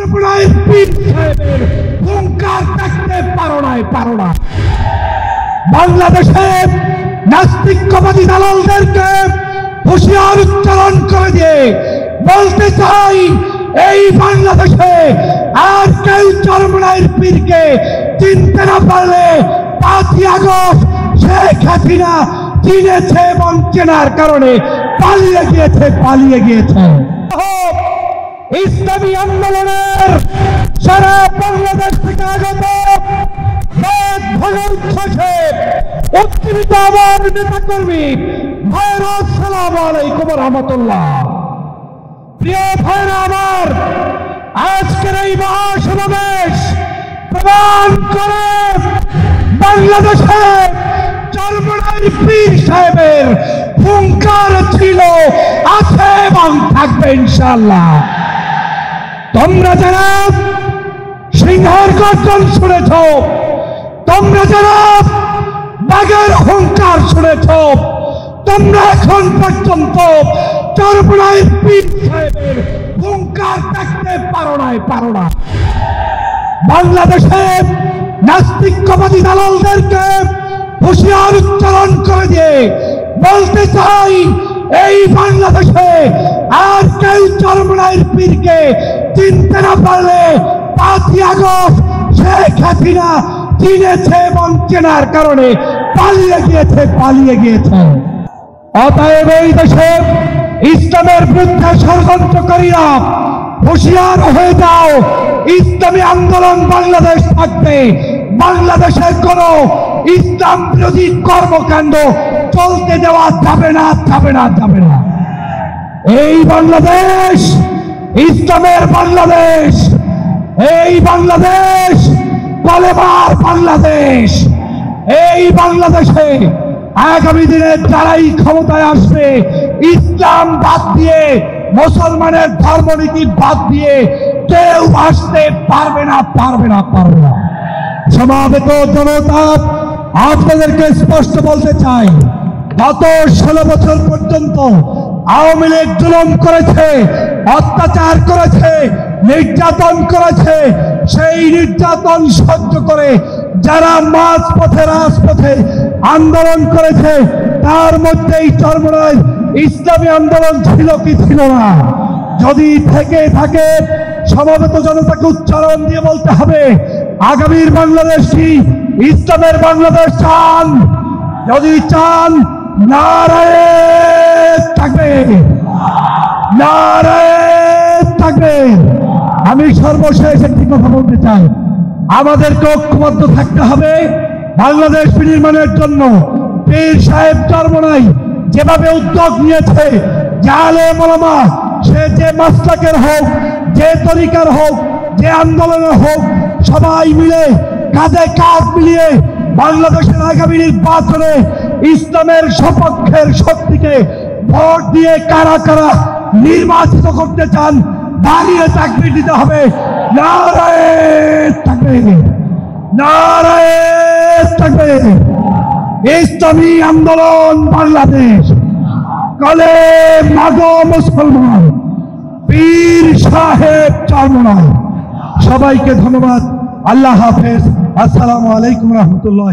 চরমনাইয়ের পীর সাহেবের হুঙ্কার দেখতে পারো না। বাংলাদেশে নাস্তিকবাদী দালালদেরকে হুঁশিয়ার উচ্চারণ করে দিয়ে বলতে চাই, এই বাংলাদেশে আর কেউ চরমনাইয়ের পীরকে চিনতে না পারলে 5ই আগস্ট শেখ হাসিনা চিনেছে এবং চেনার কারণে পালিয়ে গিয়েছে। ইসলামী আন্দোলনের সারা বাংলাদেশ থেকে আগত উজ্জীবিত আমার নেতা কর্মী ভাইরা, আসসালামু আলাইকুম রহমতুল্লাহ। প্রিয় ভাইরা আমার, আজকের এই মহাসমাবেশ প্রমাণ করে বাংলাদেশে চরমনাইয়ের পীর সাহেবের হুঙ্কার ছিল, আছে এবং থাকবে ইনশাআল্লাহ। তোমরা যারা সিংহের গর্জন শুনেছ, তোমরা যারা বাঘের হুঙ্কার শুনেছ, তোমরা এখন পর্যন্ত চরমনাইয়ের পীর সাহেবের হুঙ্কার দেখতে পারো না। বাংলাদেশে নাস্তিকবাদী দালালদেরকে হুঁশিয়ার উচ্চারণ করে দিয়ে বলতে চাই, এই বাংলাদেশে আর কেউ চরমনাইয়ের পীরকে চিনতে না পারলে 5ই আগস্ট শেখ হাসিনা চিনেছে এবং চেনার কারণে পালিয়ে গিয়েছে। অতএব এই দেশে ইসলামের বিরুদ্ধে ষড়যন্ত্রকারীরা হুঁশিয়ার হয়ে যাও। ইসলামী আন্দোলন বাংলাদেশ থাকবে, বাংলাদেশের কোন ইসলাম বিরোধী কর্মকাণ্ড চলতে দেওয়া যাবে না। এই বাংলাদেশ ইসলামের বাংলাদেশ, এই বাংলাদেশ কলেমার বাংলাদেশ। এই বাংলাদেশে আগামী দিনে যারাই ক্ষমতায় আসবে, ইসলাম বাদ দিয়ে, মুসলমানের ধর্মনীতি বাদ দিয়ে কেউ আসতে পারবে না। সমাবেত জনতা, আপনাদেরকে স্পষ্ট বলতে চাই, গত 16 বছর পর্যন্ত আওয়ামী লীগ জুলুম করেছে, অত্যাচার করেছে, নির্যাতন করেছে। সেই নির্যাতন সহ্য করে যারা মাঝপথে রাজপথে আন্দোলন করেছে, তার মধ্যেই চরমনাইয়ের ইসলামী আন্দোলন ছিল কি ছিল না? যদি থেকে থাকে, সমবেত জনতাকে উচ্চারণ দিয়ে বলতে হবে, আগামীর বাংলাদেশ কি ইসলামের বাংলাদেশ চান? যদি চান, নারায়ে তাকবীর। আমি সর্বশেষ একটি কথা বলতে চাই, আমাদেরকে ঐক্যবদ্ধ থাকতে হবে বাংলাদেশ বিনির্মাণের জন্য। পীর সাহেব চরমনাই যেভাবে উদ্যোগ নিয়েছে, যে আলেম ওলামা, সে যে মাসলাকের হোক, যে তরিকার হোক, যে আন্দোলনের হোক, সবাই মিলে কাঁধে কাঁধ মিলিয়ে বাংলাদেশের আগামী নির্বাচনে ইসলামের সপক্ষের শক্তিকে ভোট দিয়ে কারা কারা নির্বাচিত করতে চান, দাঁড়িয়ে তাকবীর দিতে হবে। নারায়ে তাকবীর। ইসলামী আন্দোলন বাংলাদেশ, কলে মাগো মুসলমান, পীর সাহেব চরমনাই। সবাইকে ধন্যবাদ। আল্লাহ হাফেজ। আসসালামু আলাইকুম রহমতুল্লাহ।